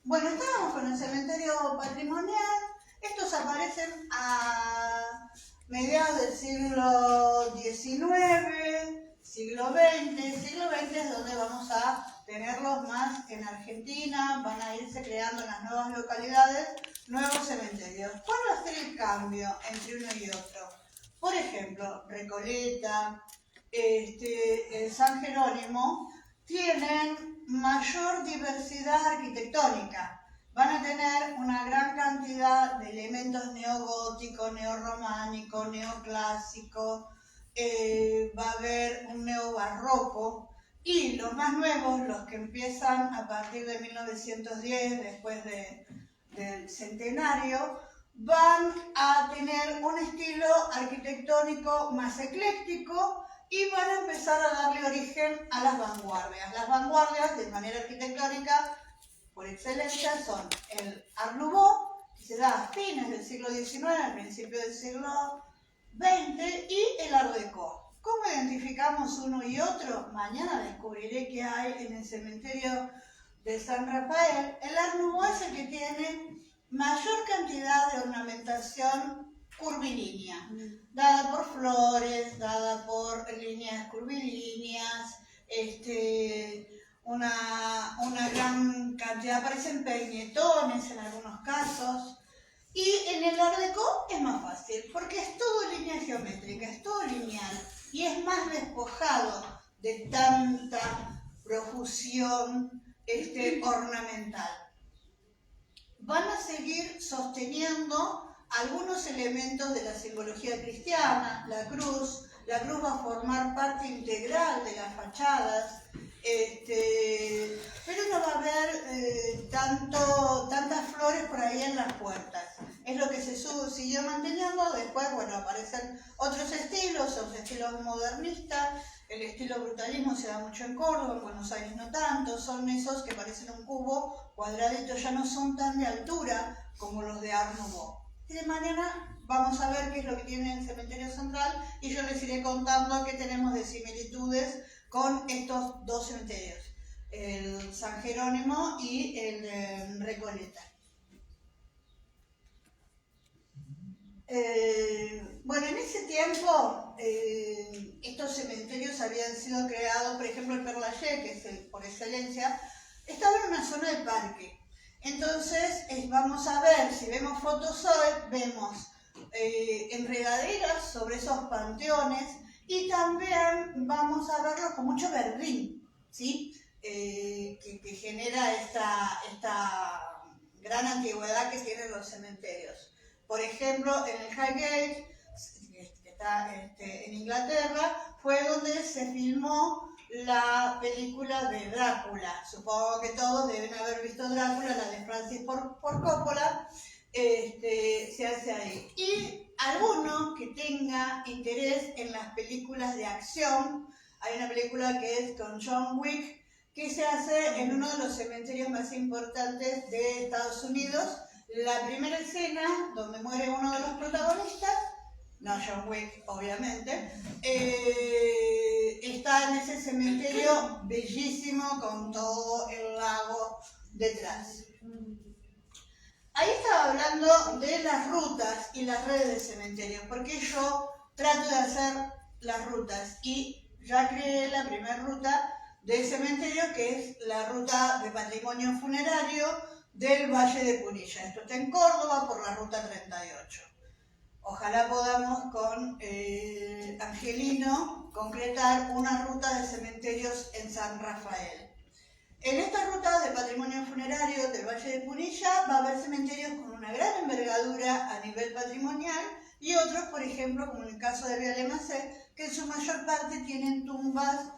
Bueno, estábamos con el cementerio patrimonial. Estos aparecen a mediados del siglo XIX, siglo XX. Siglo XX es donde vamos a tenerlos más en Argentina. Van a irse creando en las nuevas localidades nuevos cementerios. ¿Cuál va a ser el cambio entre uno y otro? Por ejemplo, Recoleta, San Jerónimo, tienen mayor diversidad arquitectónica. Van a tener una gran cantidad de elementos neogóticos, neorrománicos, neoclásicos, va a haber un neobarroco, y los más nuevos, los que empiezan a partir de 1910, después del centenario, van a tener un estilo arquitectónico más ecléctico y van a empezar a darle origen a las vanguardias. Las vanguardias, de manera arquitectónica, por excelencia, son el Art Nouveau, que se da a fines del siglo XIX, al principio del siglo XX, y el Art Deco. ¿Cómo identificamos uno y otro? Mañana descubriré qué hay en el cementerio de San Rafael. El Art Nouveau es el que tiene mayor cantidad de ornamentación curvilínea, dada por flores, dada por líneas curvilíneas, una gran cantidad, aparecen peinetones en algunos casos. Y en el Art Deco es más fácil, porque es todo línea geométrica, es todo lineal, y es más despojado de tanta profusión ornamental. Van a seguir sosteniendo algunos elementos de la simbología cristiana. La cruz va a formar parte integral de las fachadas, pero no va a haber tantas flores por ahí en las puertas. Es lo que se siguió manteniendo. Después, bueno, aparecen otros estilos, los estilos modernistas. El estilo brutalismo se da mucho en Córdoba, en Buenos Aires no tanto. Son esos que parecen un cubo cuadradito, ya no son tan de altura como los de Art Nouveau. Y de mañana vamos a ver qué es lo que tiene el cementerio central, y yo les iré contando qué tenemos de similitudes con estos dos cementerios, el San Jerónimo y el de Recoleta. Bueno, en ese tiempo estos cementerios habían sido creados, por ejemplo el Père Lachaise, que es el por excelencia, estaba en una zona de parque. Entonces vamos a ver, si vemos fotos hoy, vemos enredaderas sobre esos panteones, y también vamos a verlos con mucho verdín, ¿sí? Que genera esta gran antigüedad que tienen los cementerios. Por ejemplo, en el Highgate, que está en Inglaterra, fue donde se filmó la película de Drácula. Supongo que todos deben haber visto Drácula, la de Francis Ford Coppola, se hace ahí. Y alguno que tenga interés en las películas de acción, hay una película que es con John Wick, que se hace en uno de los cementerios más importantes de Estados Unidos. La primera escena, donde muere uno de los protagonistas, no John Wick, obviamente, está en ese cementerio bellísimo con todo el lago detrás. Ahí estaba hablando de las rutas y las redes de cementerios, porque yo trato de hacer las rutas, y ya creé la primera ruta del cementerio, que es la ruta de patrimonio funerario del Valle de Punilla. Esto está en Córdoba por la ruta 38. Ojalá podamos con Angelino concretar una ruta de cementerios en San Rafael. En esta ruta de patrimonio funerario del Valle de Punilla va a haber cementerios con una gran envergadura a nivel patrimonial, y otros, por ejemplo, como en el caso de Viale-Macé, que en su mayor parte tienen tumbas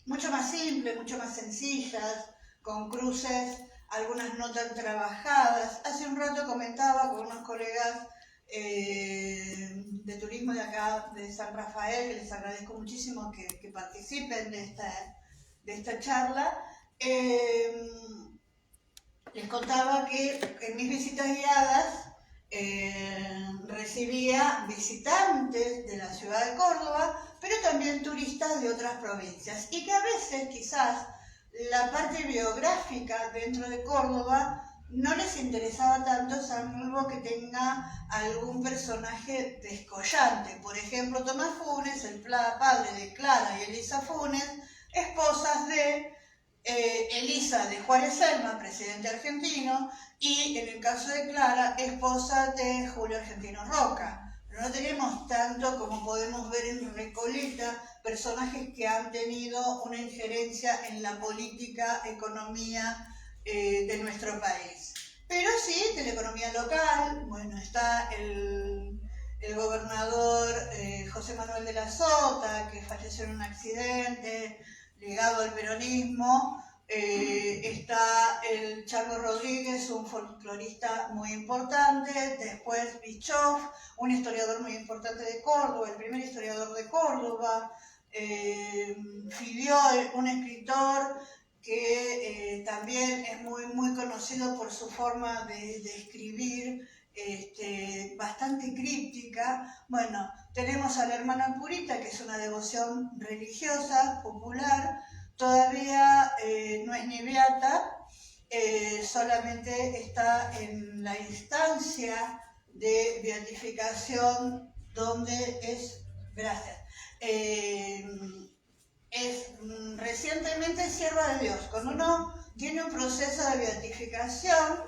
mucho más simples, mucho más sencillas, con cruces, algunas no tan trabajadas. Hace un rato comentaba con unos colegas de turismo de acá, de San Rafael, que les agradezco muchísimo que participen de esta charla. Les contaba que en mis visitas guiadas recibía visitantes de la ciudad de Córdoba, pero también turistas de otras provincias, y que a veces quizás la parte biográfica dentro de Córdoba no les interesaba tanto, salvo que tenga algún personaje descollante. Por ejemplo, Tomás Funes, el padre de Clara y Elisa Funes, esposas de Elisa de Juárez Selma, presidente argentino, y en el caso de Clara, esposa de Julio Argentino Roca. Pero no tenemos tanto como podemos ver en Recoleta, personajes que han tenido una injerencia en la política, economía de nuestro país. Pero sí, de la economía local, bueno, está el gobernador José Manuel de la Sota, que falleció en un accidente ligado al peronismo. Está el Charlo Rodríguez, un folclorista muy importante. Después Bischoff, un historiador muy importante de Córdoba, el primer historiador de Córdoba. Filiol, un escritor que también es muy conocido por su forma de escribir, bastante críptica. Bueno, tenemos a la hermana Purita, que es una devoción religiosa, popular, todavía no es ni beata, solamente está en la instancia de beatificación donde es, gracias, es recientemente sierva de Dios. Cuando uno tiene un proceso de beatificación,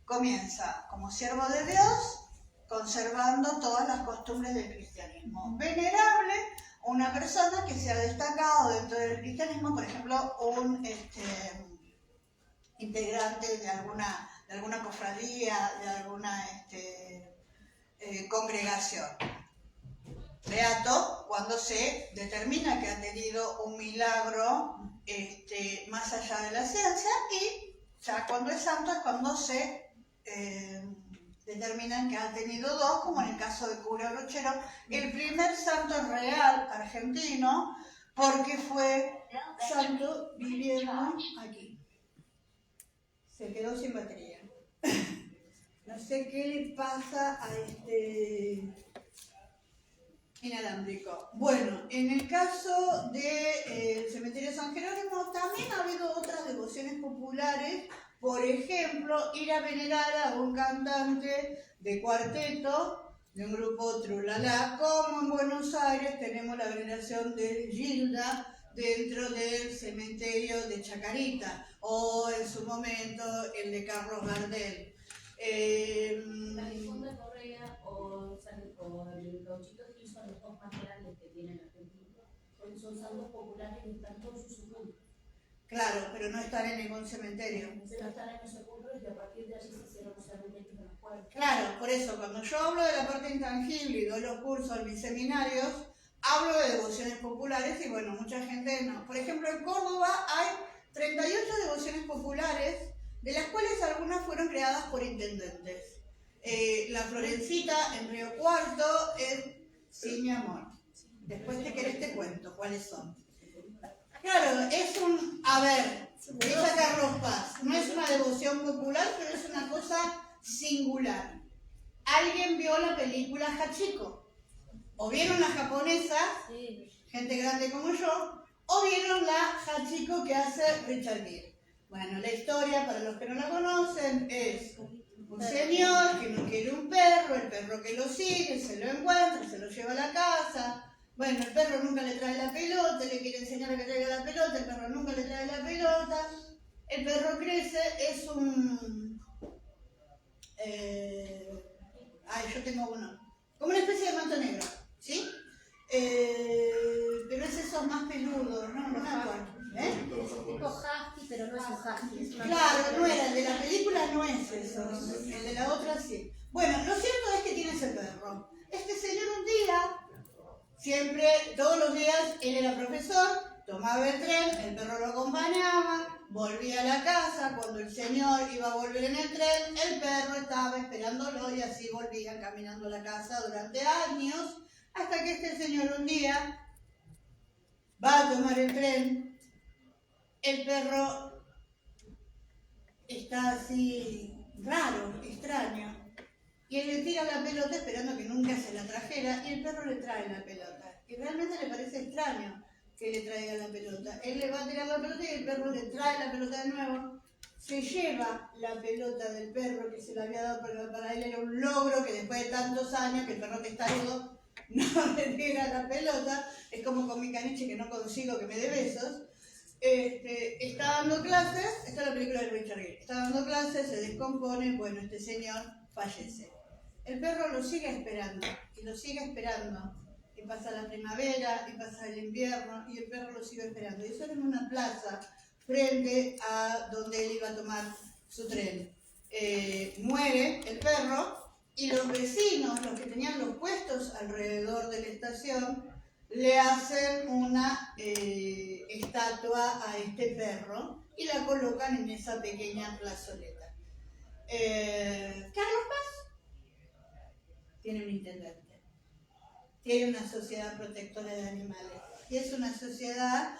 comienza como siervo de Dios, conservando todas las costumbres del cristianismo. Venerable, una persona que se ha destacado dentro del cristianismo, por ejemplo, un integrante de alguna cofradía, de alguna congregación. Beato cuando se determina que ha tenido un milagro más allá de la ciencia, y ya cuando es santo es cuando se determinan que ha tenido dos, como en el caso de Cura Brochero, el primer santo real argentino, porque fue santo viviendo aquí. Se quedó sin batería. No sé qué le pasa a inalámbrico. Bueno, en el caso del cementerio San Jerónimo también ha habido otras devociones populares. Por ejemplo, ir a venerar a un cantante de cuarteto de un grupo Trulala, como en Buenos Aires tenemos la veneración de Gilda dentro del cementerio de Chacarita, o en su momento el de Carlos Gardel. La difunta Correa o el Gauchito Gil son los dos más grandes que tienen Argentina, porque son santos populares y están todos sus sepulcros. Claro, pero no están en ningún cementerio. Pero están en los sepulcros y a partir de allí se hicieron los cementerios de los pueblos. Claro, por eso, cuando yo hablo de la parte intangible y doy los cursos en mis seminarios, hablo de devociones populares y bueno, mucha gente no. Por ejemplo, en Córdoba hay 38 devociones populares, de las cuales algunas fueron creadas por intendentes. La Florencita en Río Cuarto es Sí, mi amor. Después te querés te cuento cuáles son. Claro, es un, a ver, dice Carlos Paz, no es una devoción popular, pero es una cosa singular. ¿Alguien vio la película Hachiko? ¿O vieron la japonesa, gente grande como yo, o vieron la Hachiko que hace Richard Gere? Bueno, la historia, para los que no la conocen, es un señor que no quiere un perro, el perro que lo sigue, se lo encuentra, se lo lleva a la casa. Bueno, el perro nunca le trae la pelota, le quiere enseñar a que traiga la pelota, el perro nunca le trae la pelota. El perro crece, es un... yo tengo uno. Como una especie de manto negro, ¿sí? Pero es esos más peludos, ¿no? No me acuerdo. Es un tipo husky, pero no es un husky. Es una Claro, no era, el de la película no es eso, el de la otra sí. Bueno, lo cierto es que tiene ese perro. Este señor un día, siempre, todos los días, él era profesor, tomaba el tren, el perro lo acompañaba, volvía a la casa, cuando el señor iba a volver en el tren, el perro estaba esperándolo y así volvían caminando a la casa durante años, hasta que este señor un día va a tomar el tren. El perro está así raro, extraño, y él le tira la pelota esperando que nunca se la trajera, y el perro le trae la pelota, y realmente le parece extraño que le traiga la pelota. Él le va a tirar la pelota y el perro le trae la pelota de nuevo, se lleva la pelota del perro que se la había dado, pero para él era un logro que después de tantos años que el perro que está testarudo no le tira la pelota. Es como con mi caniche que no consigo que me dé besos. Está dando clases, esta es la película de Richard Gere, está dando clases, se descompone, bueno, este señor fallece. El perro lo sigue esperando, y lo sigue esperando, y pasa la primavera, y pasa el invierno, y el perro lo sigue esperando. Y eso era en una plaza, frente a donde él iba a tomar su tren. Muere el perro, y los vecinos, los que tenían los puestos alrededor de la estación, le hacen una estatua a este perro y la colocan en esa pequeña plazoleta. Carlos Paz tiene un intendente, tiene una sociedad protectora de animales y es una sociedad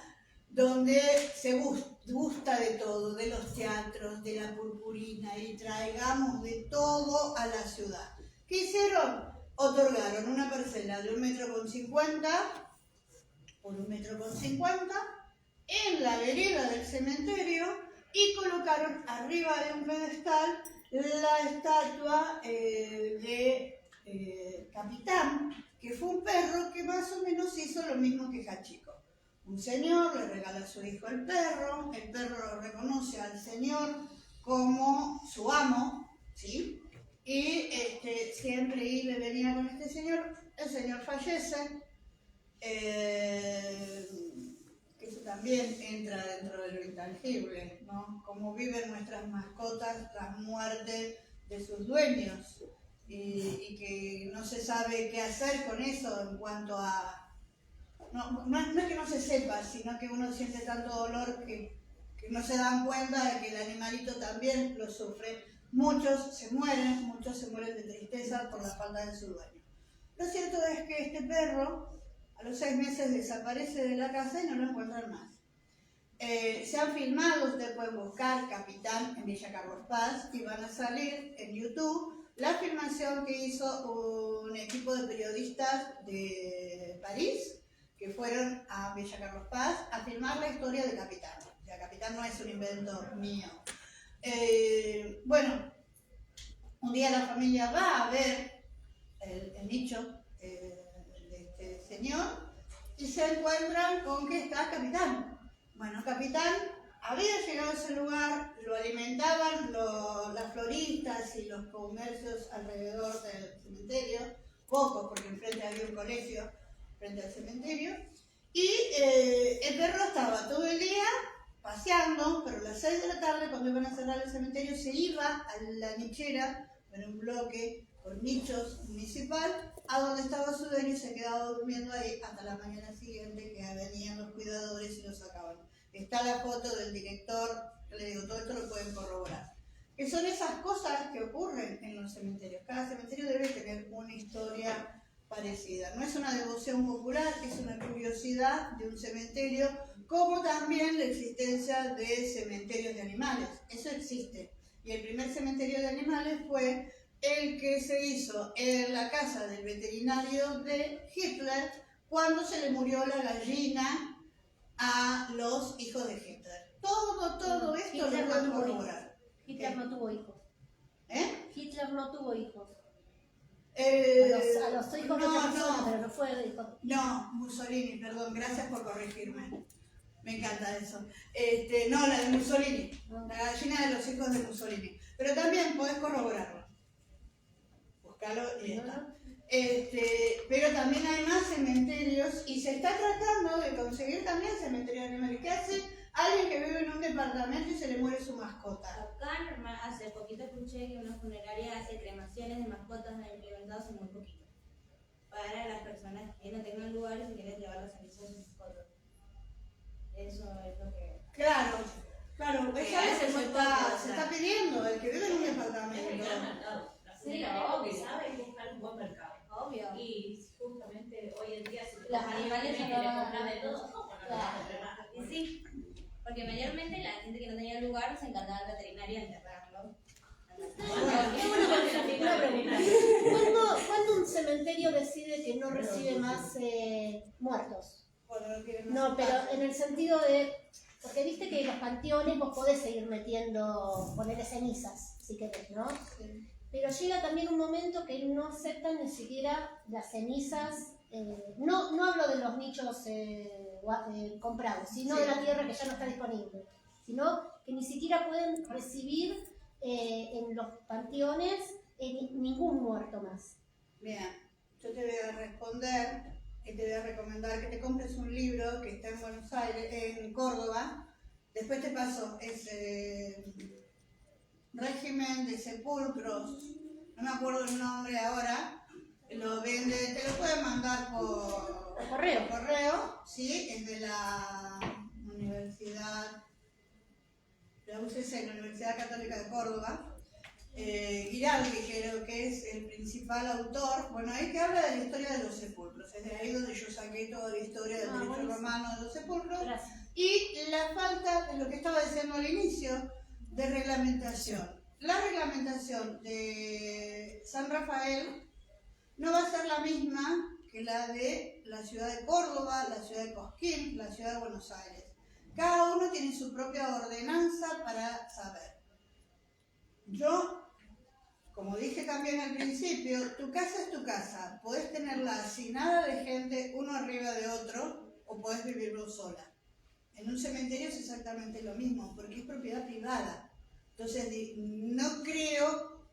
donde se gusta de todo, de los teatros, de la purpurina, y traigamos de todo a la ciudad. ¿Qué hicieron? Otorgaron una parcela de 1,50 m por 1,50 m en la vereda del cementerio y colocaron arriba de un pedestal la estatua de Capitán, que fue un perro que más o menos hizo lo mismo que Hachiko. Un señor le regala a su hijo el perro reconoce al señor como su amo, ¿sí? Y siempre iba y venía con este señor. El señor fallece, eso también entra dentro de lo intangible, ¿no? Cómo viven nuestras mascotas tras muerte de sus dueños y que no se sabe qué hacer con eso en cuanto a... No es que no se sepa, sino que uno siente tanto dolor que no se dan cuenta de que el animalito también lo sufre. Muchos se mueren de tristeza por la falta de su dueño. Lo cierto es que este perro a los 6 meses desaparece de la casa y no lo encuentran más. Se han filmado, ustedes pueden buscar Capitán en Villa Carlos Paz y van a salir en YouTube la filmación que hizo un equipo de periodistas de París que fueron a Villa Carlos Paz a filmar la historia de Capitán. O sea, Capitán no es un invento mío. Bueno, un día la familia va a ver el nicho de este señor y se encuentran con que está Capitán. Bueno, Capitán había llegado a ese lugar, lo alimentaban las floristas y los comercios alrededor del cementerio, pocos porque enfrente había un colegio frente al cementerio, y el perro estaba todo el día paseando, pero a las 6 de la tarde, cuando iban a cerrar el cementerio, se iba a la nichera, en un bloque con nichos municipal, a donde estaba su dueño y se quedaba durmiendo ahí hasta la mañana siguiente, que venían los cuidadores y lo sacaban. Está la foto del director, le digo, todo esto lo pueden corroborar. Que son esas cosas que ocurren en los cementerios. Cada cementerio debe tener una historia parecida. No es una devoción popular, es una curiosidad de un cementerio, como también la existencia de cementerios de animales. Eso existe. Y el primer cementerio de animales fue el que se hizo en la casa del veterinario de Hitler cuando se le murió la gallina a los hijos de Hitler. Todo esto Hitler lo pueden corroborar. Hitler no tuvo hijos. Hitler no tuvo hijos. A los hijos de otra persona, pero no fue hijo. No, Mussolini, perdón, gracias por corregirme. Me encanta eso. No, la de Mussolini, la gallina de los hijos de Mussolini. Pero también podés corroborarlo. Buscalo y está. Pero también hay más cementerios y se está tratando de conseguir también cementerios de animales. ¿Qué hace alguien que vive en un departamento y se le muere su mascota? Acá hace poquito escuché que una funeraria hace cremaciones de mascotas implementadas hace muy poquito. Para las personas que no tengan lugares y quieren llevar las cenizas de sus mascotas. Eso es lo que... Claro, se está pidiendo, el que vive en un departamento. Sí, obvio. Sabe buscar un buen mercado. Obvio. Y justamente hoy en día, si los animales le compras de todo, claro. Y sí, porque mayormente la gente que no tenía lugar se encargaba del veterinario de enterrarlo. Una pregunta. ¿Cuándo un cementerio decide que no recibe más muertos? Bueno, no quieren No, pero aceptar. en el sentido de, porque viste que en los panteones vos podés seguir metiendo, ponerle cenizas, si querés, ¿no? Sí. Pero llega también un momento que no aceptan ni siquiera las cenizas, no hablo de los nichos comprados, sino Sí. de la tierra que ya no está disponible, sino que ni siquiera pueden recibir en los panteones ningún muerto más. Mira, yo te voy a responder y te voy a recomendar que te compres un libro que está en Buenos Aires, en Córdoba. Después te paso, es Régimen de Sepulcros, no me acuerdo el nombre ahora, lo vende, te lo puede mandar por correo, sí, es de la Universidad, de la UCC, la Universidad Católica de Córdoba. Giraldi creo que es el principal autor, bueno, ahí te habla de la historia de los sepulcros, es de ahí donde yo saqué toda la historia del derecho buenísimo. romano de los sepulcros, Gracias. y la falta de lo que estaba diciendo al inicio, de reglamentación. La reglamentación de San Rafael no va a ser la misma que la de la ciudad de Córdoba, la ciudad de Cosquín, la ciudad de Buenos Aires. Cada uno tiene su propia ordenanza para saber. Yo, como dije también al principio, tu casa es tu casa. Podés tenerla hacinada de gente, uno arriba de otro, o podés vivirlo sola. En un cementerio es exactamente lo mismo, porque es propiedad privada. Entonces, no creo,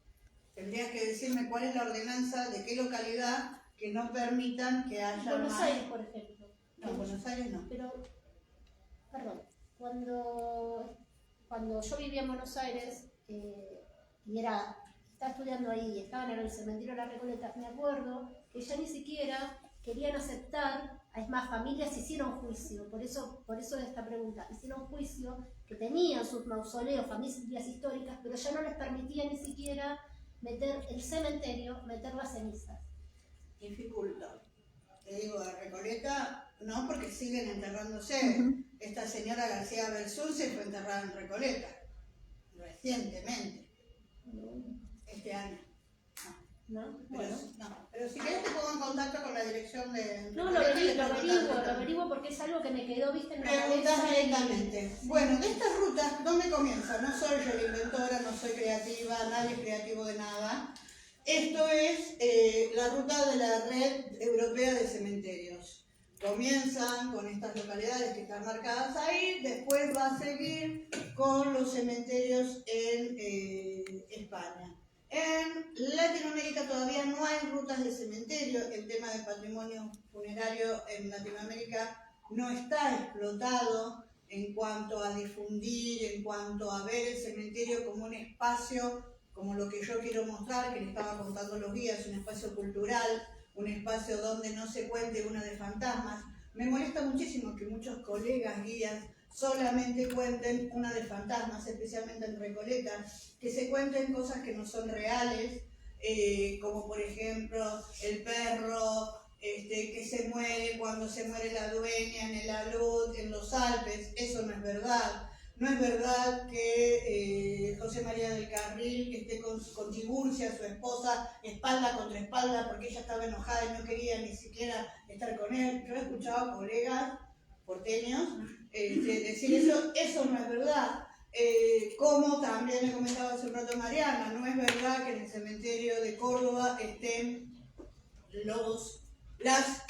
tendrías que decirme cuál es la ordenanza de qué localidad que no permitan que haya Buenos más. Aires, por ejemplo. No, Buenos Aires no. Pero, perdón, cuando yo vivía en Buenos Aires y estaba estudiando ahí, estaban en el cementerio de la Recoleta, me acuerdo que ya ni siquiera querían aceptar, es más, familias hicieron juicio, por eso esta pregunta, hicieron juicio que tenían sus mausoleos, familias históricas, pero ya no les permitían ni siquiera meter el cementerio, meter las cenizas. Dificulta. Te digo, a Recoleta, no, porque siguen enterrándose. Esta señora García Belzún se fue enterrada en Recoleta, recientemente, este año. ¿No? Pero, Bueno. pero si querés te pongo en contacto con la dirección de... No, lo averiguo porque es algo que me quedó, viste, en la Preguntas cabeza. directamente. Bueno, de estas rutas, ¿dónde comienza? No soy yo la inventora, no soy creativa, nadie es creativo de nada. Esto es la ruta de la Red Europea de Cementerios. Comienzan con estas localidades que están marcadas ahí, después va a seguir con los cementerios en España. En Latinoamérica todavía no hay rutas de cementerio, el tema del patrimonio funerario en Latinoamérica no está explotado en cuanto a difundir, en cuanto a ver el cementerio como un espacio, como lo que yo quiero mostrar, que le estaba contando los guías, un espacio cultural, un espacio donde no se cuente una de fantasmas. Me molesta muchísimo que muchos colegas guías solamente cuenten una de fantasmas, especialmente en Recoleta, que se cuenten cosas que no son reales, como por ejemplo el perro que se muere cuando se muere la dueña en el alud, en los Alpes. Eso no es verdad. No es verdad que José María del Carril esté con Tiburcia, su esposa, espalda contra espalda, porque ella estaba enojada y no quería ni siquiera estar con él. Yo he escuchado a colegas porteños decir eso no es verdad. Como también le comentaba hace un rato Mariana, no es verdad que en el cementerio de Córdoba estén las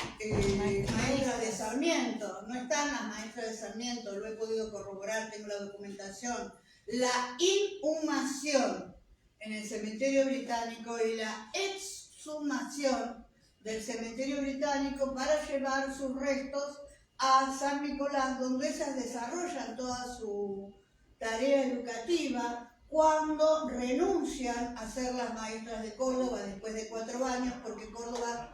maestras de Sarmiento, no están las maestras de Sarmiento, lo he podido corroborar, tengo la documentación. La inhumación en el cementerio británico y la exhumación del cementerio británico para llevar sus restos a San Nicolás, donde ellas desarrollan toda su tarea educativa cuando renuncian a ser las maestras de Córdoba después de 4 años, porque Córdoba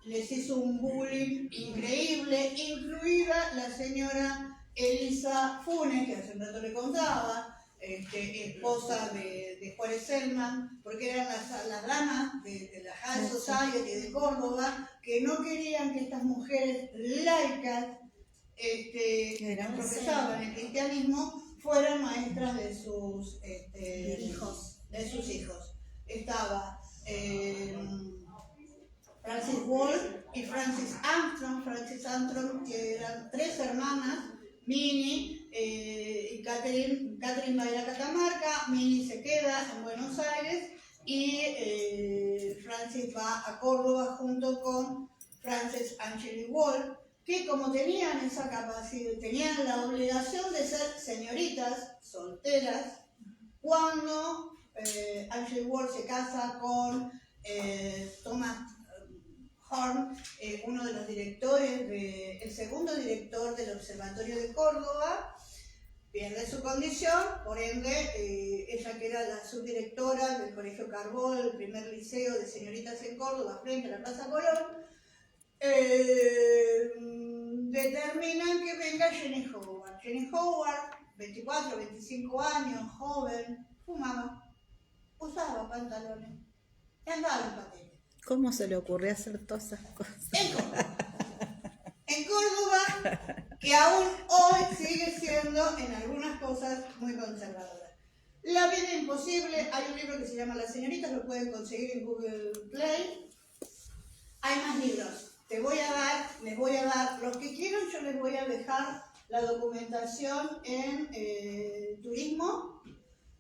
les hizo un bullying increíble, incluida la señora Elisa Funes, que hace un rato le contaba, esposa de Juárez Selman, porque eran las damas de la High Society de Córdoba, que no querían que estas mujeres laicas que profesaban el cristianismo fueran maestras de sus hijos. Estaba Frances Wolf y Frances Armstrong. Frances Armstrong, que eran 3 hermanas, Minnie y Catherine va a ir a Catamarca, Minnie se queda en Buenos Aires y Frances va a Córdoba junto con Frances Angeli Wolf, que como tenían esa capacidad, tenían la obligación de ser señoritas solteras, cuando Angeli Wolf se casa con Thomas Horn, uno de los directores, el segundo director del Observatorio de Córdoba, pierde su condición, por ende, ella que era la subdirectora del Colegio Carbó, el primer liceo de señoritas en Córdoba, frente a la Plaza Colón, determinan que venga Jenny Howard. Jenny Howard, 24, 25 años, joven, fumaba, usaba pantalones, andaba en patines. ¿Cómo se le ocurrió hacer todas esas cosas? En Córdoba, que aún hoy sigue siendo en algunas cosas muy conservadora. La vida imposible, hay un libro que se llama Las señoritas, lo pueden conseguir en Google Play. Hay más libros, les voy a dar, los que quieran yo les voy a dejar la documentación en turismo.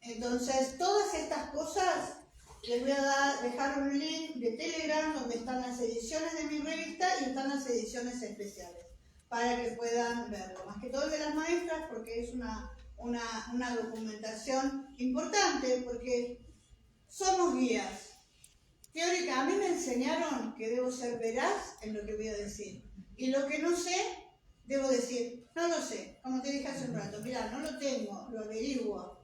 Entonces, todas estas cosas, les voy a dejar un link de Telegram donde están las ediciones de mi revista y están las ediciones especiales para que puedan verlo. Más que todo el de las maestras, porque es una documentación importante, porque somos guías. Teórica, a mí me enseñaron que debo ser veraz en lo que voy a decir. Y lo que no sé, debo decir, no lo sé. Como te dije hace un rato, mirá, no lo tengo, lo averiguo.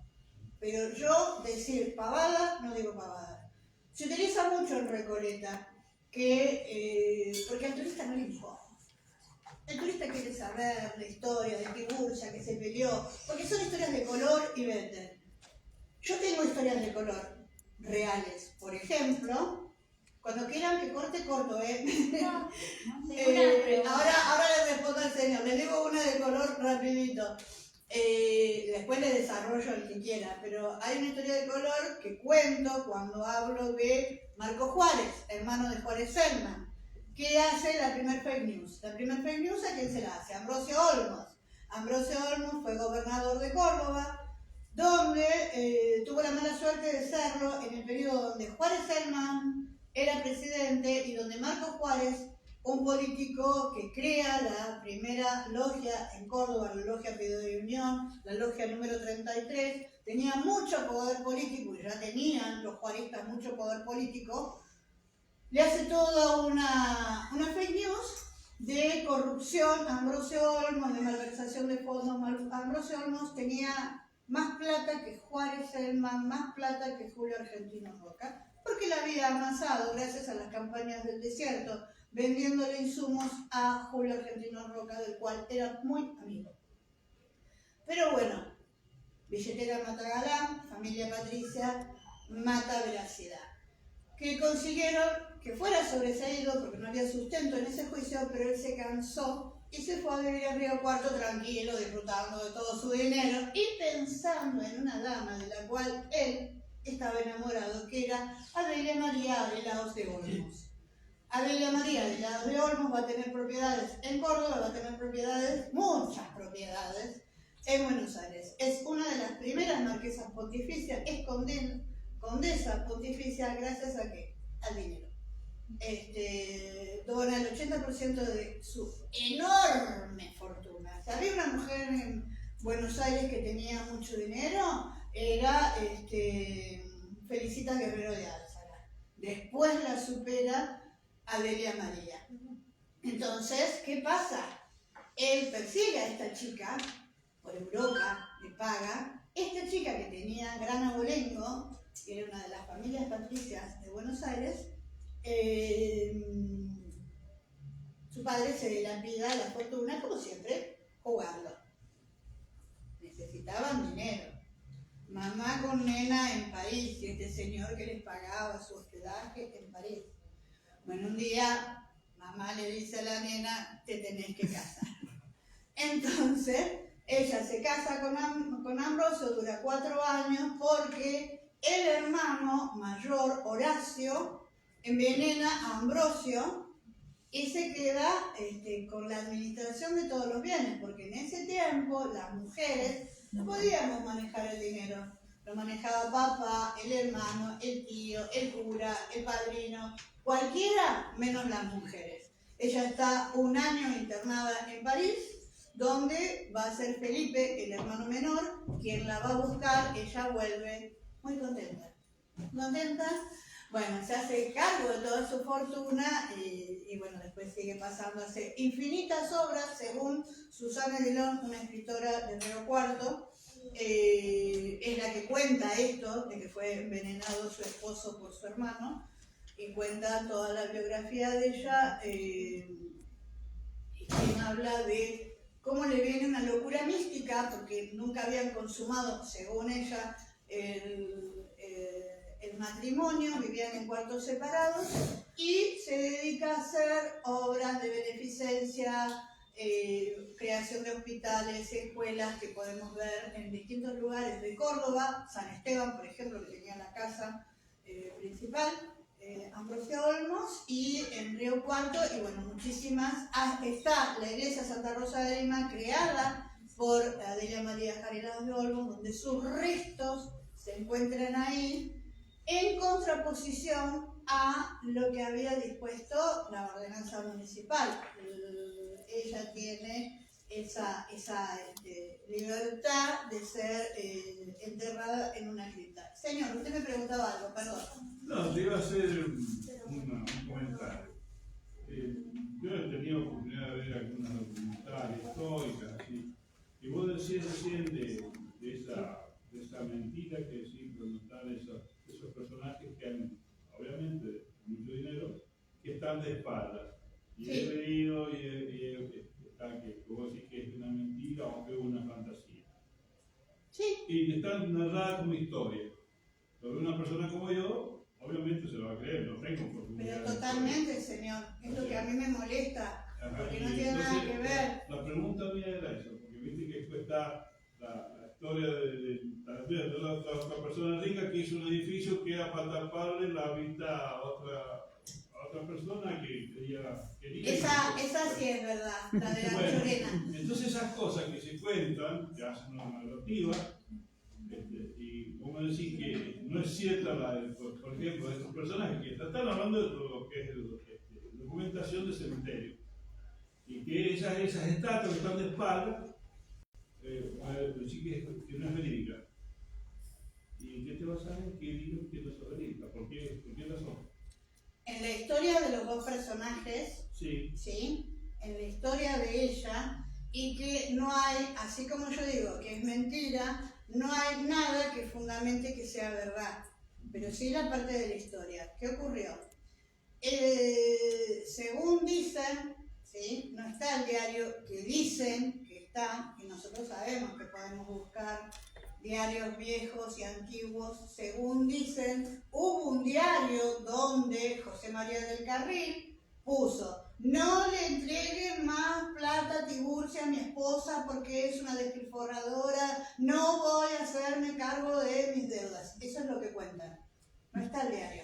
Pero yo decir pavada, no digo pavada. Se utiliza mucho en Recoleta, porque al turista no le importa. El turista quiere saber la historia de Tiburcia, que se peleó, porque son historias de color y venden. Yo tengo historias de color reales. Por ejemplo, cuando quieran que corto, ahora le respondo al señor. Les digo una de color rapidito. Después le desarrollo el que quiera, pero hay una historia de color que cuento cuando hablo de Marco Juárez, hermano de Juárez Selman, que hace la primer fake news. La primer fake news, ¿a quién se la hace? Ambrosio Olmos. Ambrosio Olmos fue gobernador de Córdoba, donde tuvo la mala suerte de serlo en el periodo donde Juárez Selman era presidente y donde Marco Juárez, un político que crea la primera logia en Córdoba, la logia Pedro de Unión, la logia número 33, tenía mucho poder político, y ya tenían los juaristas mucho poder político, le hace toda una fake news de corrupción a Ambrosio Olmos, de malversación de fondos. Ambrosio Olmos tenía más plata que Juárez Selman, más plata que Julio Argentino Roca, porque la había amasado gracias a las campañas del desierto, vendiéndole insumos a Julio Argentino Roca, del cual era muy amigo. Pero bueno, billetera mata galán, familia Patricia mata veracidad. Que consiguieron que fuera sobreseído porque no había sustento en ese juicio, pero él se cansó y se fue a vivir a Río Cuarto tranquilo, disfrutando de todo su dinero y pensando en una dama de la cual él estaba enamorado, que era Adelia María Arelaos de Olmos. Adelia María de Olmos va a tener propiedades en Córdoba, va a tener propiedades, muchas propiedades, en Buenos Aires. Es una de las primeras marquesas pontificias, es condesa pontificia, gracias a ¿qué? Al dinero. Dona el 80% de su enorme fortuna. Si había una mujer en Buenos Aires que tenía mucho dinero, era Felicita Guerrero de Álzara. Después la supera Adelia María. Entonces, ¿qué pasa? Él persigue a esta chica por Europa, le paga. Esta chica que tenía gran abolengo, que era una de las familias patricias de Buenos Aires, su padre se dilapida la fortuna, como siempre, jugando. Necesitaban dinero. Mamá con nena en París, y este señor que les pagaba su hospedaje en París. Bueno, un día mamá le dice a la nena, te tenés que casar. Entonces, ella se casa con Ambrosio, dura 4 años, porque el hermano mayor, Horacio, envenena a Ambrosio y se queda con la administración de todos los bienes, porque en ese tiempo las mujeres no podíamos manejar el dinero. Lo manejaba papá, el hermano, el tío, el cura, el padrino, cualquiera menos las mujeres. Ella está 1 año internada en París, donde va a ser Felipe, el hermano menor, quien la va a buscar. Ella vuelve muy contenta. ¿Contenta? Bueno, se hace cargo de toda su fortuna y bueno, después sigue pasando a hacer infinitas obras, según Susana Dillon, una escritora del Río Cuarto. Es la que cuenta esto, de que fue envenenado su esposo por su hermano, y cuenta toda la biografía de ella, y quien habla de cómo le viene una locura mística, porque nunca habían consumado, según ella, el matrimonio, vivían en cuartos separados, y se dedica a hacer obras de beneficencia, creación de hospitales, escuelas que podemos ver en distintos lugares de Córdoba, San Esteban, por ejemplo, que tenía la casa principal, Ambrosio Olmos, y en Río Cuarto, y bueno, muchísimas. Está la iglesia Santa Rosa de Lima, creada por Adela María Jarelas de Olmos, donde sus restos se encuentran ahí, en contraposición a lo que había dispuesto la ordenanza municipal. Ella tiene esa libertad de ser enterrada en una cripta. Señor, usted me preguntaba algo, perdón. No, te iba a hacer un comentario. Yo he tenido oportunidad de ver algunas documentales históricas, así, y vos decías recién de esa mentira que se implementaron esos personajes que han, obviamente, mucho dinero, que están de espaldas. Y he leído está que vos decís que es una mentira o que es una fantasía. Sí. Y que están narradas como historia. Sobre una persona como yo, obviamente se lo va a creer, no tengo oportunidad. Pero totalmente, señor. Es lo que a mí me molesta, porque no tiene nada que ver. La pregunta mía era eso, porque viste que después está la historia de la persona rica que hizo un edificio que era para taparle la vista a otra persona que quería. Esa sí es verdad, la de la Bueno, Chorena. entonces esas cosas que se cuentan, que hacen una narrativa, y vos me decís que no es cierta por ejemplo, de estos personajes que están hablando de todo lo que es documentación de cementerio, y que esas estatuas que están de espalda, decís que no es verídica. ¿Y qué te vas a ver? ¿Qué digo que no es verídica? ¿Por qué razón? En la historia de los dos personajes, Sí. en la historia de ella, y que no hay, así como yo digo que es mentira, no hay nada que fundamente que sea verdad, pero sí la parte de la historia. ¿Qué ocurrió? Según dicen, ¿sí? No está el diario que dicen que está, y nosotros sabemos que podemos buscar diarios viejos y antiguos. Según dicen, hubo un diario donde José María del Carril puso: no le entreguen más plata a Tiburcia, mi esposa, porque es una despilfarradora, no voy a hacerme cargo de mis deudas. Eso es lo que cuentan, no está el diario.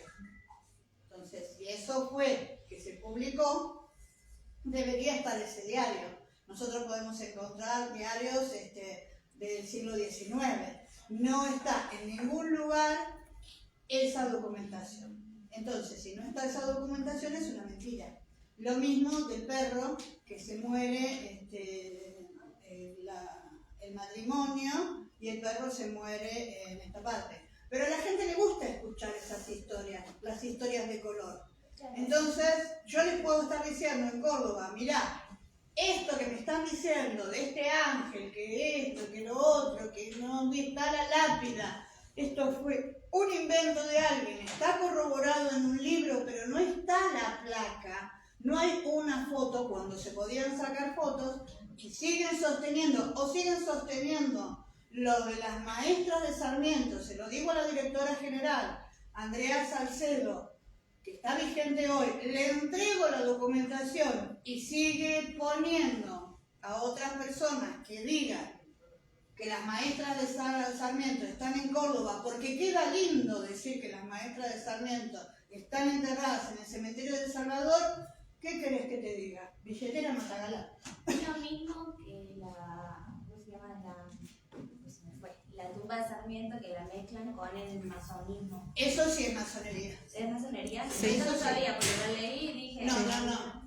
Entonces, si eso fue que se publicó, debería estar ese diario. Nosotros podemos encontrar diarios del siglo XIX. No está en ningún lugar esa documentación. Entonces, si no está esa documentación, es una mentira. Lo mismo del perro que se muere, el matrimonio, y el perro se muere en esta parte. Pero a la gente le gusta escuchar esas historias, las historias de color. Entonces, yo les puedo estar diciendo en Córdoba: mirá, esto que me están diciendo de este ángel, que esto, que lo otro, que no está la lápida, esto fue un invento de alguien, está corroborado en un libro, pero no está la placa, no hay una foto, cuando se podían sacar fotos, y siguen sosteniendo lo de las maestras de Sarmiento. Se lo digo a la directora general, Andrea Salcedo, que está vigente hoy, le entrego la documentación y sigue poniendo a otras personas que digan que las maestras de Sarmiento están en Córdoba, porque queda lindo decir que las maestras de Sarmiento están enterradas en el cementerio de El Salvador, ¿qué querés que te diga? Billetera Matagalá. Es lo mismo que ¿cómo se llama? Se me fue. La tumba de Sarmiento, que la mezclan con el masonismo. Eso sí es masonería. ¿Es masonería? Sí. Eso no sabía, porque lo leí y dije... No.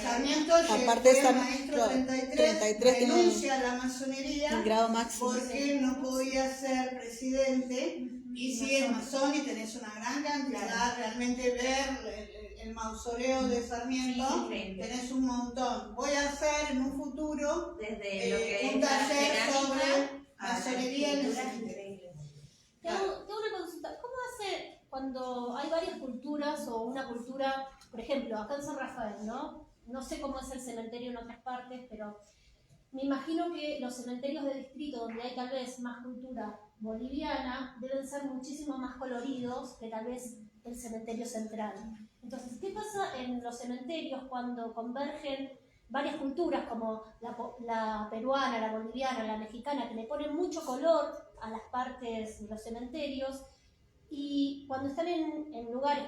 Sarmiento, Aparte de fue Sarmiento, maestro 33, 33 tiene renuncia a la masonería el grado máximo. porque no podía ser presidente, y si es masón y tenés una gran cantidad, realmente ver el mausoleo de Sarmiento, Sí, increíble. tenés un montón. Voy a hacer en un futuro Desde lo que un es la taller cerámica sobre a la masonería en el escultura, es cementerio. increíble. Tengo una consulta. ¿Cómo hace cuando hay varias culturas o una cultura, por ejemplo, acá en San Rafael, ¿no? No sé cómo es el cementerio en otras partes, pero me imagino que los cementerios de distrito donde hay tal vez más cultura boliviana deben ser muchísimo más coloridos que tal vez el cementerio central. Entonces, ¿qué pasa en los cementerios cuando convergen varias culturas como la peruana, la boliviana, la mexicana, que le ponen mucho color a las partes de los cementerios, y cuando están en lugares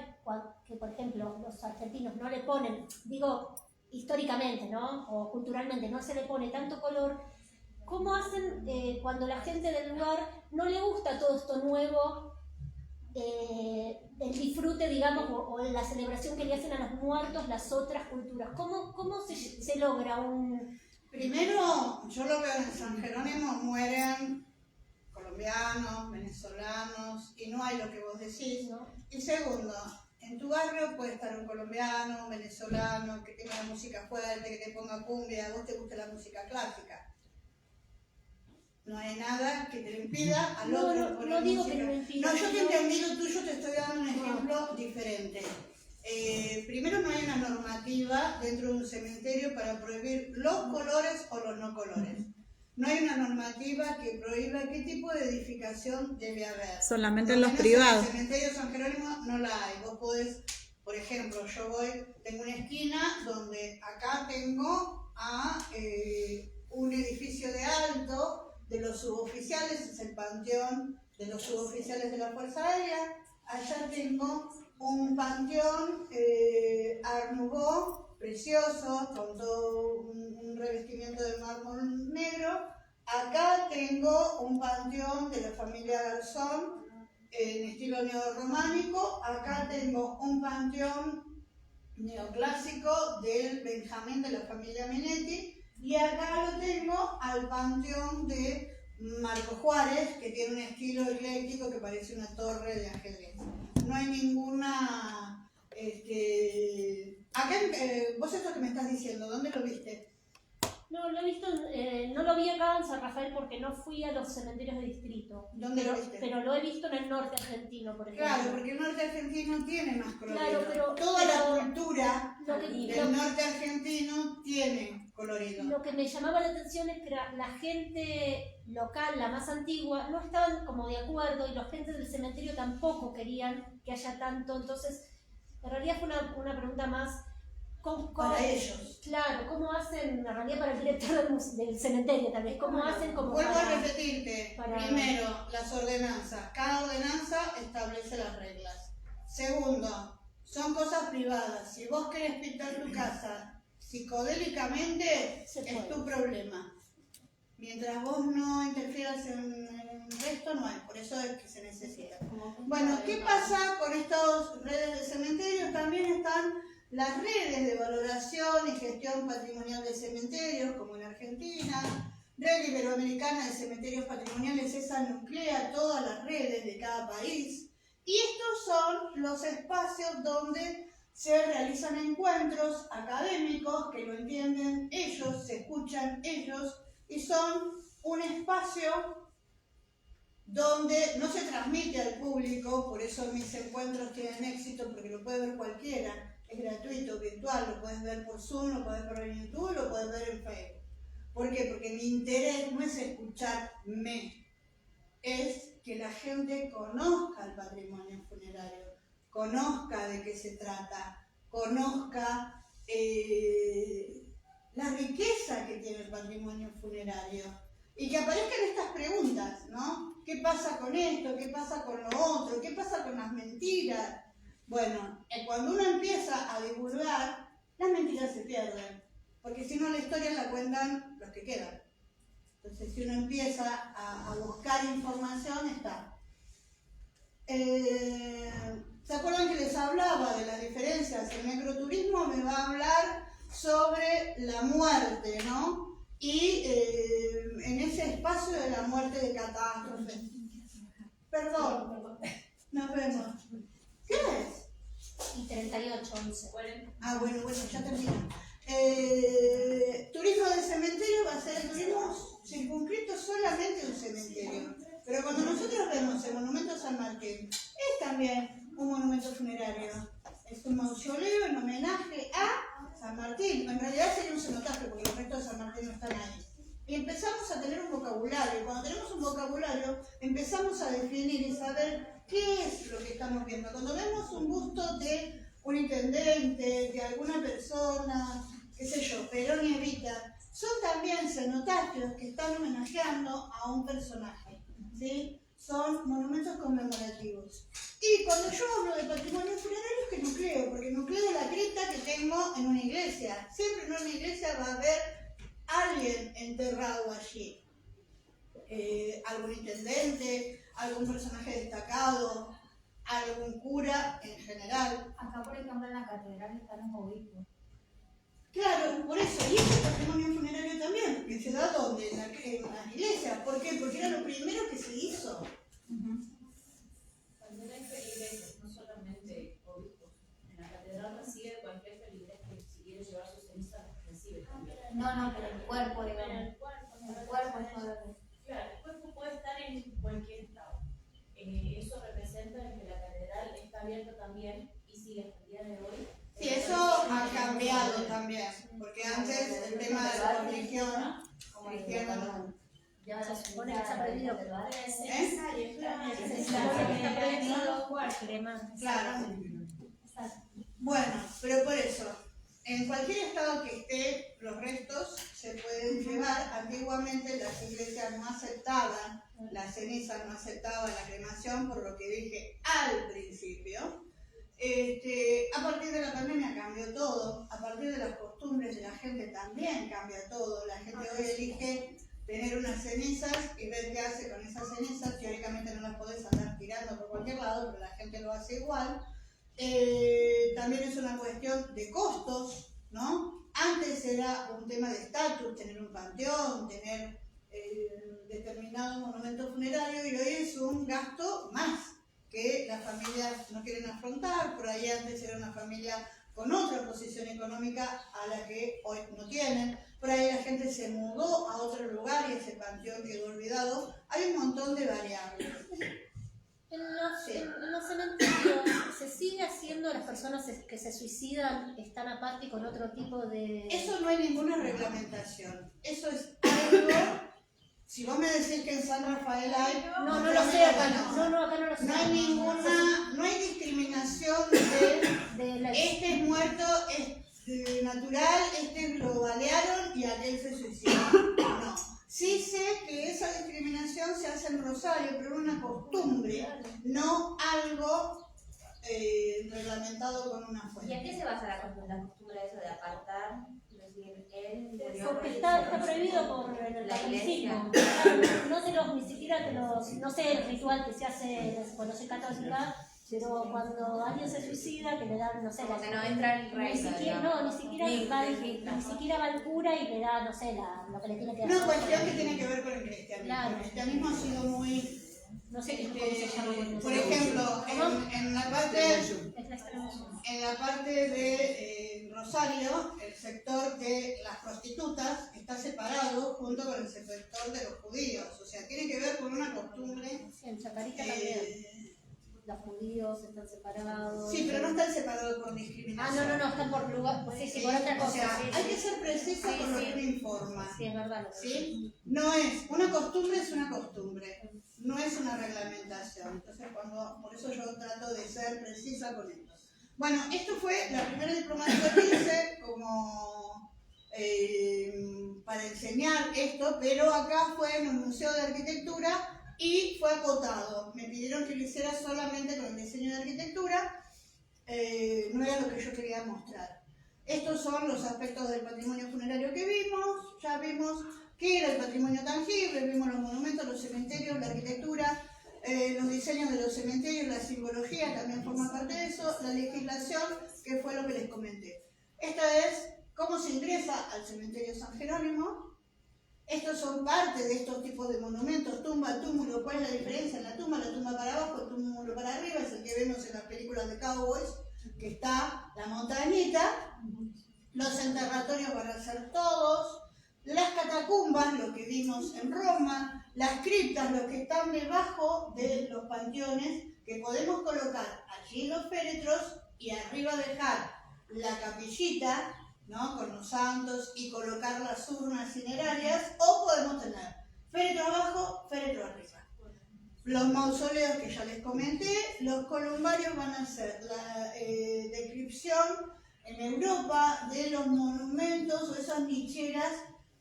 que, por ejemplo, los argentinos no le ponen, digo históricamente, ¿no? O culturalmente no se le pone tanto color, ¿cómo hacen cuando la gente del lugar no le gusta todo esto nuevo, el disfrute, digamos, o la celebración que le hacen a los muertos las otras culturas? ¿Cómo se logra un...? Primero, yo lo veo en San Jerónimo, mueren colombianos, venezolanos, y no hay lo que vos decís, ¿no? Y segundo, en tu barrio puede estar un colombiano, un venezolano, que tenga música fuerte, que te ponga cumbia, a vos te gusta la música clásica. No hay nada que te lo impida al No, otro no, poner no digo música. que no me impida, No, yo te no. entendí lo tuyo, te estoy dando un ejemplo diferente. Primero, no hay una normativa dentro de un cementerio para prohibir los colores o los no colores. No hay una normativa que prohíba qué tipo de edificación debe haber. Solamente Por lo los menos privados. En el cementerio San Jerónimo no la hay. Vos podés, por ejemplo, tengo una esquina donde acá tengo un edificio de alto de los suboficiales, es el panteón de los suboficiales de la Fuerza Aérea. Allá tengo un panteón Art Nouveau, precioso, con todo un revestimiento de mármol negro. Acá tengo un panteón de la familia Garzón en estilo neorrománico. Acá tengo un panteón neoclásico del Benjamín de la familia Minetti. Y acá lo tengo al panteón de Marco Juárez, que tiene un estilo ecléctico que parece una torre de ajedrez. No hay ninguna... Acá, vos esto que me estás diciendo, ¿dónde lo viste? No, lo he visto, no lo vi acá en San Rafael porque no fui a los cementerios de distrito. ¿Dónde lo viste? Pero lo he visto en el norte argentino, por ejemplo. Claro, porque el norte argentino tiene más colorido. Claro, pero- Toda la cultura Lo que- del norte argentino tiene colorido. Lo que me llamaba la atención es que la gente local, la más antigua, no estaban como de acuerdo, y los gente del cementerio tampoco querían que haya tanto. Entonces, en realidad fue una pregunta más... Para ellos. Claro, ¿cómo hacen, en realidad para el director del cementerio tal vez, cómo hacen como Vuelvo para... a repetirte. Primero, las ordenanzas. Cada ordenanza establece las reglas. Segundo, son cosas privadas. Si vos querés pintar tu casa psicodélicamente, Se es puede. tu problema. Mientras vos no interfieras en el resto, no hay. Por eso es que se necesita. Bueno, ¿qué pasa con estas redes de cementerios? También están las redes de valoración y gestión patrimonial de cementerios, como en Argentina. Red Iberoamericana de Cementerios Patrimoniales, esa nuclea todas las redes de cada país. Y estos son los espacios donde se realizan encuentros académicos que lo entienden ellos, se escuchan ellos, y son un espacio donde no se transmite al público. Por eso mis encuentros tienen éxito, porque lo puede ver cualquiera. Es gratuito, virtual, lo puedes ver por Zoom, lo puedes ver en YouTube, lo puedes ver en Facebook. ¿Por qué? Porque mi interés no es escucharme, es que la gente conozca el patrimonio funerario, conozca de qué se trata, conozca la riqueza que tiene el patrimonio funerario. y que aparezcan estas preguntas, ¿no? ¿Qué pasa con esto? ¿Qué pasa con lo otro? ¿Qué pasa con las mentiras? Bueno, cuando uno empieza a divulgar, las mentiras se pierden, porque si no la historia la cuentan los que quedan. Entonces, si uno empieza a buscar información, está. ¿Se acuerdan que les hablaba de las diferencias? El necroturismo me va a hablar sobre la muerte, ¿no? Y en ese espacio de la muerte de catástrofe. Perdón, nos vemos. ¿Qué es? Y 38, 11. Ah, bueno, ya termino. Turismo de cementerio va a ser el turismo circunscrito solamente a un cementerio. Pero cuando nosotros vemos el monumento a San Martín, es también un monumento funerario. Es un mausoleo en homenaje a San Martín. En realidad sería un cenotafio porque los restos de San Martín no están ahí. Y empezamos a tener un vocabulario. Cuando tenemos un vocabulario, empezamos a definir y saber qué es lo que estamos viendo. Cuando vemos un busto de un intendente, de alguna persona, qué sé yo, Perón y Evita, son también cenotafios que están homenajeando a un personaje, ¿sí? Son monumentos conmemorativos. Y cuando yo hablo de patrimonio funerario es que nucleo, porque nucleo la cripta que tengo en una iglesia. Siempre en una iglesia va a haber alguien enterrado allí. Algún intendente, algún personaje destacado, algún cura en general. Acá, por ejemplo, en la catedral están los obispos. Claro, por eso, y este patrimonio funerario también, porque se da donde, en las iglesias. ¿Por qué? Porque era lo primero que se hizo. También hay feligreses, no solamente obispos. En la catedral recibe cualquier feligrés que si quiere llevar sus cenizas, recibe también. No, pero el cuerpo, digamos. El cuerpo Es todo. Claro, el cuerpo puede estar en cualquier estado. Eso representa que la catedral está abierta también y sigue hasta el día de hoy. Sí, eso ha cambiado también, porque antes el tema de la religión cristiana no. Ya se supone que está prohibido, pero Claro. Bueno, pero por eso, en cualquier estado que esté, los restos se pueden llevar. Antiguamente las iglesias no aceptaban la ceniza, no aceptaban la cremación, por lo que dije al principio. A partir de la pandemia cambió todo, a partir de las costumbres de la gente también cambia todo. La gente hoy elige tener unas cenizas y ver qué hace con esas cenizas. Teóricamente no las podés andar tirando por cualquier lado, pero la gente lo hace igual. También es una cuestión de costos, ¿no? Antes era un tema de estatus, tener un panteón, tener determinado monumento funerario, y hoy es un gasto más que las familias no quieren afrontar. Por ahí antes era una familia con otra posición económica a la que hoy no tienen. Por ahí la gente se mudó a otro lugar y ese panteón quedó olvidado. Hay un montón de variables. En los cementerios se sigue haciendo, las personas que se suicidan están aparte y con otro tipo de... Eso no hay ninguna reglamentación. Eso es algo... Si vos me decís que en San Rafael hay... No lo sé, acá no. No, acá no lo sé. No hay ninguna... No hay discriminación de este es muerto, es natural, este lo balearon y aquel se suicidó. No. Sí sé que esa discriminación se hace en Rosario, pero es una costumbre, no algo reglamentado con una ¿Y fuente. a qué se basa la costumbre de eso de apartar? Porque está prohibido por el La catolicismo. No de los, ni siquiera de los, no sé el ritual que se hace cuando soy católica, pero cuando alguien se suicida, que le dan, no sé, Como que no entra el rey. ni siquiera va el cura y le da, no sé, lo que le tiene que dar. Una cuestión que tiene que ver con el cristianismo. Claro. El cristianismo ha sido muy... No sé cómo se llama. por ejemplo, en la parte de Rosario, el sector de las prostitutas está separado junto con el sector de los judíos. O sea, tiene que ver con una costumbre... En Chacarita también. Los judíos están separados. Sí, pero no están separados por discriminación. No, están por lugar, sí, por otra cosa. O sea, sí, hay que ser preciso con lo que uno informa. Sí, es verdad. ¿Sí? No es, una costumbre es una costumbre, no es una reglamentación. Entonces, por eso yo trato de ser precisa con esto. Bueno, esto fue la primera diplomática que hice como para enseñar esto, pero acá fue en un museo de arquitectura y fue acotado. Me pidieron que lo hiciera solamente con el diseño de arquitectura, no era lo que yo quería mostrar. Estos son los aspectos del patrimonio funerario que vimos. Ya vimos qué era el patrimonio tangible, vimos los monumentos, los cementerios, la arquitectura, los diseños de los cementerios, la simbología también forma parte de eso, la legislación, que fue lo que les comenté. Esta es cómo se ingresa al cementerio San Jerónimo. Estos son parte de estos tipos de monumentos, tumba, túmulo. ¿Cuál es la diferencia? La tumba para abajo, el túmulo para arriba, es el que vemos en las películas de cowboys, que está la montañita. Los enterratorios van a ser todos, las catacumbas, lo que vimos en Roma, las criptas, los que están debajo de los panteones, que podemos colocar allí los féretros y arriba dejar la capillita, ¿no?, con los santos y colocar las urnas cinerarias, o podemos tener féretro abajo, féretro arriba. Los mausoleos que ya les comenté, los columbarios van a ser la descripción en Europa de los monumentos o esas nicheras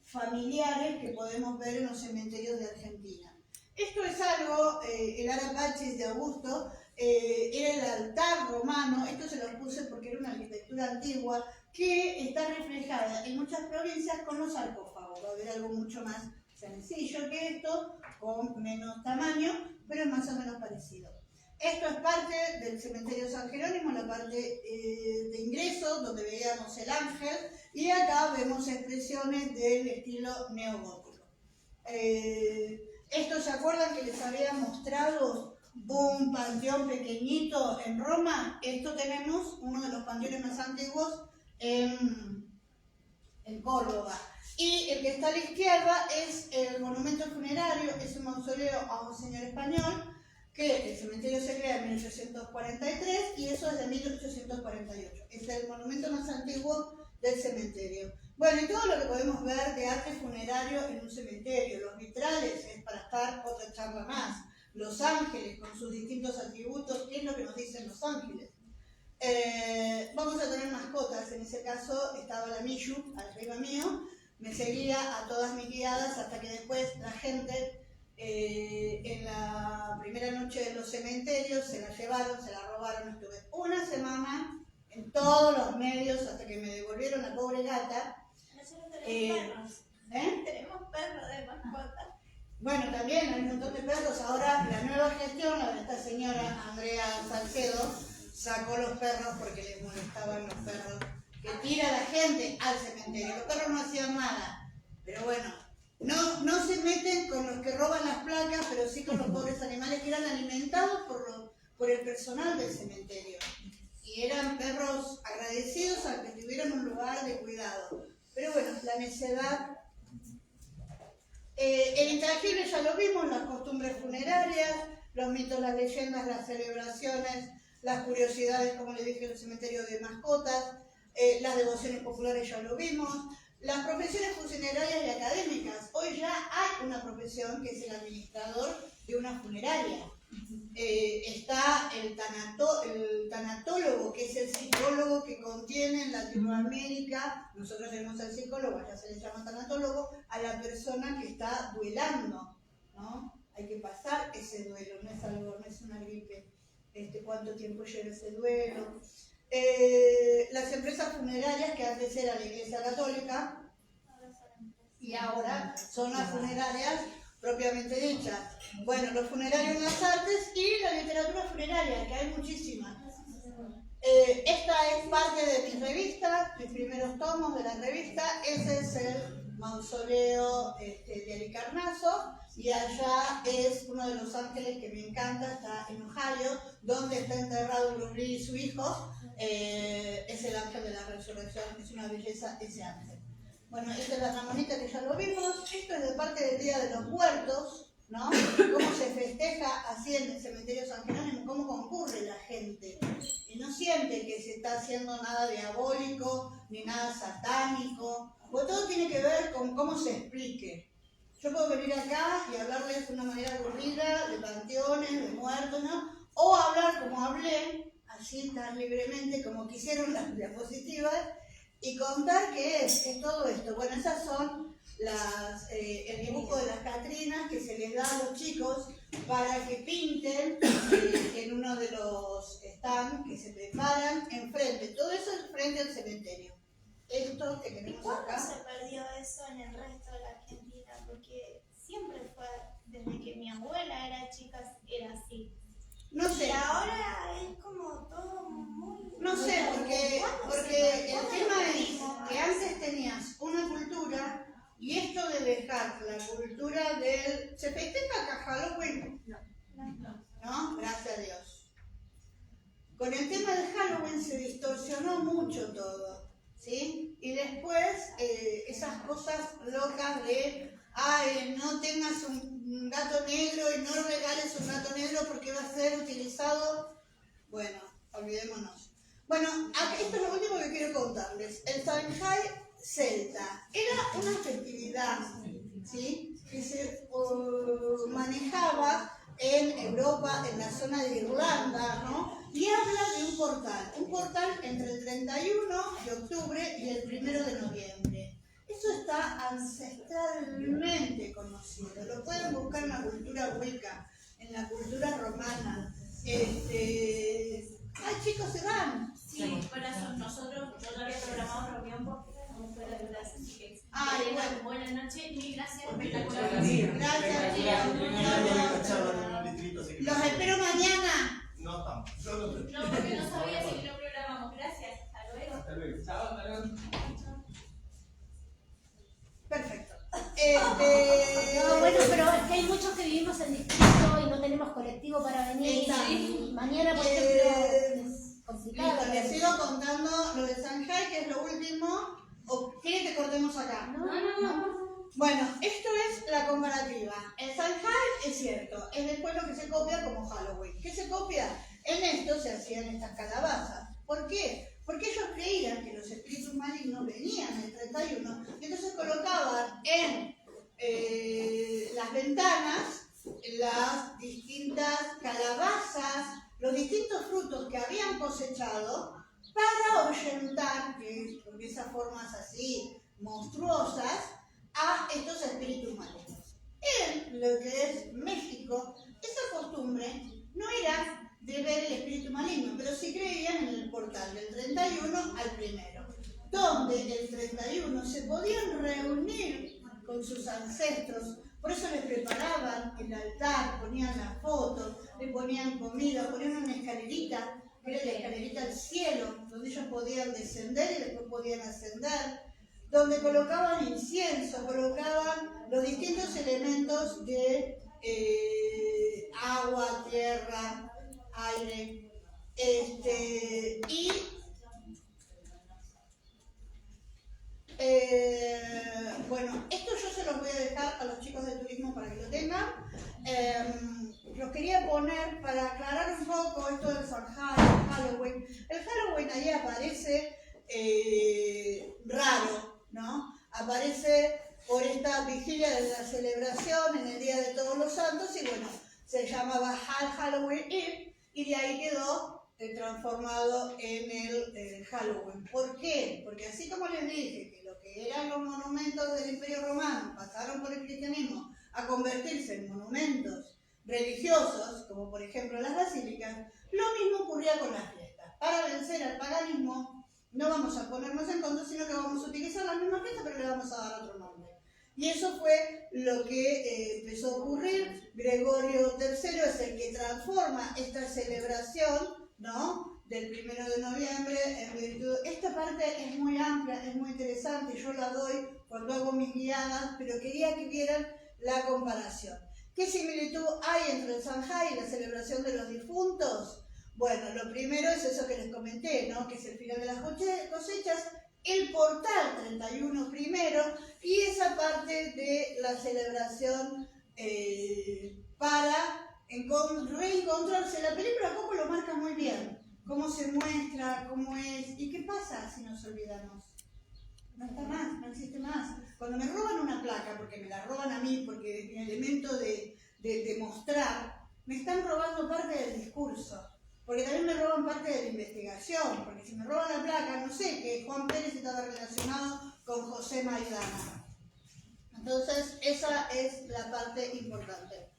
familiares que podemos ver en los cementerios de Argentina. Esto es algo, el Arapaches de Augusto, era el altar romano. Esto se lo puse porque era una arquitectura antigua que está reflejada en muchas provincias con los sarcófagos. Va a haber algo mucho más sencillo que esto, con menos tamaño, pero es más o menos parecido. Esto es parte del cementerio San Jerónimo, la parte de ingreso, donde veíamos el ángel, y acá vemos expresiones del estilo neogótico. ¿Estos se acuerdan que les había mostrado un panteón pequeñito en Roma? Esto tenemos uno de los panteones más antiguos en Córdoba. Y el que está a la izquierda es el monumento funerario, es un mausoleo a un señor español, que el cementerio se crea en 1843 y eso es de 1848. Es el monumento más antiguo del cementerio. Bueno, y todo lo que podemos ver de arte funerario en un cementerio, los vitrales, es para estar otra charla más. Los ángeles con sus distintos atributos, ¿qué es lo que nos dicen los ángeles? Vamos a tener mascotas, en ese caso estaba la Miyu, arriba mío, me seguía a todas mis guiadas hasta que después la gente en la primera noche de los cementerios se la llevaron, se la robaron. Estuve una semana en todos los medios hasta que me devolvieron la pobre gata. Nosotros tenemos perros. Tenemos perros de mascota. Bueno, también hay un montón de perros. Ahora la nueva gestión, la de esta señora Andrea Salcedo, sacó los perros porque les molestaban los perros que tira la gente al cementerio. Los perros no hacían nada, pero bueno, no se meten con los que roban las placas, pero sí con los pobres animales que eran alimentados por el personal del cementerio. Y eran perros agradecidos a que tuvieran un lugar de cuidado. Pero bueno, la necedad. El intangible ya lo vimos, las costumbres funerarias, los mitos, las leyendas, las celebraciones, las curiosidades, como les dije, el cementerio de mascotas, las devociones populares ya lo vimos, las profesiones funerarias y académicas. Hoy ya hay una profesión que es el administrador de una funeraria. Está el tanatólogo, que es el psicólogo que contiene en Latinoamérica, nosotros tenemos al psicólogo, allá se le llama tanatólogo, a la persona que está duelando, ¿no? Hay que pasar ese duelo, no es algo, no es una gripe, cuánto tiempo lleva ese duelo. Las empresas funerarias, que antes era la Iglesia Católica y ahora son las funerarias propiamente dichas. Bueno, los funerarios en las artes y la literatura funeraria, que hay muchísimas. Esta es parte de mi revista, mis primeros tomos de la revista. Ese es el mausoleo de Halicarnaso, y allá es uno de los ángeles que me encanta, está en Ohio, donde está enterrado Bruce Lee y su hijo. Es el ángel de la resurrección, es una belleza ese ángel. Bueno, esta es la ramonita que ya lo vimos. Esto es de parte del Día de los Muertos, ¿no? Cómo se festeja así en el cementerio San Jerónimo, cómo concurre la gente. Y no siente que se está haciendo nada diabólico, ni nada satánico. Porque todo tiene que ver con cómo se explique. Yo puedo venir acá y hablarles de una manera aburrida, de panteones, de muertos, ¿no? O hablar como hablé, así tan libremente como quisieron las diapositivas, y contar qué es todo esto. Bueno, esas son el dibujo de las Catrinas que se les da a los chicos para que pinten en uno de los stands que se preparan enfrente. Todo eso es frente al cementerio. Esto que ¿Y tenemos cuándo acá. se perdió eso en el resto de la Argentina? Porque siempre fue, desde que mi abuela era chica, era así. No sé. Y ahora es como todo muy... No sé, porque el ¿Cuándo tema lo es perdimos? que antes tenías una cultura y esto de dejar la cultura del... ¿Se festeja acá Halloween? No, gracias a Dios. Con el tema de Halloween se distorsionó mucho todo, ¿sí? Y después esas cosas locas de, ay, no tengas un gato negro y no regales un gato negro porque va a ser utilizado. Bueno, olvidémonos. Bueno, esto es lo último que quiero contarles. El Shanghai Celta era una festividad, ¿sí?, que se manejaba en Europa, en la zona de Irlanda, ¿no? Y habla de un portal entre el 31 de octubre y el 1 de noviembre. Eso está ancestralmente conocido, lo pueden buscar en la cultura wicca, en la cultura romana. Ay, chicos, se van. Sí, por eso nosotros, yo ya había programado reunión porque estamos fuera de clase, así que Ay, bueno. buenas noches, mil gracias. Gracias, chicos. Los espero mañana. No estamos. Yo no sé. No, porque no sabía si lo programamos. Gracias, hasta luego. Hasta luego. Chao, hasta luego. Perfecto. No, bueno, pero es que hay muchos que vivimos en distrito y no tenemos colectivo para venir. Exacto. Y mañana, por ejemplo, es complicado. Listo, les sigo contando lo de Shanghai, que es lo último. ¿O quieren que cortemos acá? No. Bueno, esto es la comparativa. El Shanghai es cierto, es después lo que se copia como Halloween. ¿Qué se copia? En esto se hacían estas calabazas. ¿Por qué? Porque ellos creían que los espíritus malignos venían el 31 y entonces colocaban en las ventanas las distintas calabazas, los distintos frutos que habían cosechado para ahuyentar, que con esas formas así monstruosas, a estos espíritus malignos. En lo que es México, esa costumbre no era de ver el espíritu maligno, pero sí creían en el portal del 31 al 1, donde el 31 se podían reunir con sus ancestros, por eso les preparaban el altar, ponían las fotos, le ponían comida, ponían una escalerita, que era la escalerita al cielo, donde ellos podían descender y después podían ascender, donde colocaban incienso, colocaban los distintos elementos de agua, tierra, aire, y bueno, esto yo se los voy a dejar a los chicos de turismo para que lo tengan. Los quería poner para aclarar un poco esto del Halloween. El Halloween ahí aparece raro, ¿no? Aparece por esta vigilia de la celebración en el Día de Todos los Santos y bueno, se llamaba Halloween Eve y de ahí quedó transformado en el Halloween. ¿Por qué? Porque así como les dije que lo que eran los monumentos del Imperio Romano pasaron por el cristianismo a convertirse en monumentos religiosos, como por ejemplo las basílicas, lo mismo ocurría con las fiestas. Para vencer al paganismo no vamos a ponernos en contra, sino que vamos a utilizar la misma fiesta, pero le vamos a dar otro nombre. Y eso fue lo que empezó a ocurrir. Gregorio III es el que transforma esta celebración, ¿no?, del 1 de noviembre en virtud. Esta parte es muy amplia, es muy interesante, yo la doy cuando hago mis guiadas, pero quería que vieran la comparación. ¿Qué similitud hay entre el Shanghai y la celebración de los difuntos? Bueno, lo primero es eso que les comenté, ¿no?, que es el final de las cosechas, el portal 31 primero y esa parte de la celebración para reencontrarse. La película poco lo marca muy bien, cómo se muestra, cómo es. ¿Y qué pasa si nos olvidamos? No está más, no existe más. Cuando me roban una placa, porque me la roban a mí, porque es mi elemento de mostrar, me están robando parte del discurso. porque también me roban parte de la investigación, porque si me roban la placa, no sé que Juan Pérez estaba relacionado con José Maidana. Entonces, esa es la parte importante.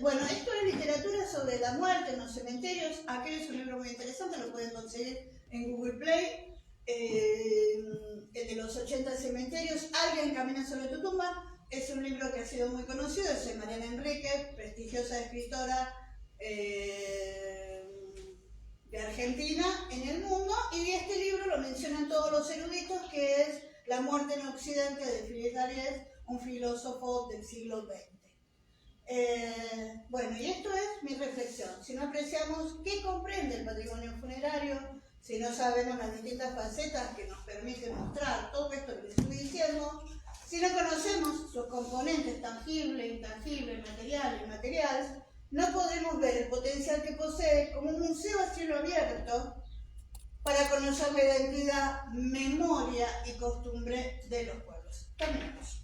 Bueno, esto es literatura sobre la muerte en los cementerios. Aquel es un libro muy interesante, lo pueden conseguir en Google Play. El de los 80 cementerios, Alguien camina sobre tu tumba, es un libro que ha sido muy conocido, es de Mariana Enríquez, prestigiosa escritora de Argentina en el mundo, y este libro lo mencionan todos los eruditos, que es La muerte en Occidente de Philippe Darrieux, un filósofo del siglo XX. Bueno, y esto es mi reflexión. Si no apreciamos qué comprende el patrimonio funerario, si no sabemos las distintas facetas que nos permiten mostrar todo esto que les estoy diciendo, si no conocemos sus componentes tangible, intangible, material e inmaterial, no podemos ver el potencial que posee como un museo a cielo abierto para conocer la identidad, memoria y costumbre de los pueblos. Terminamos.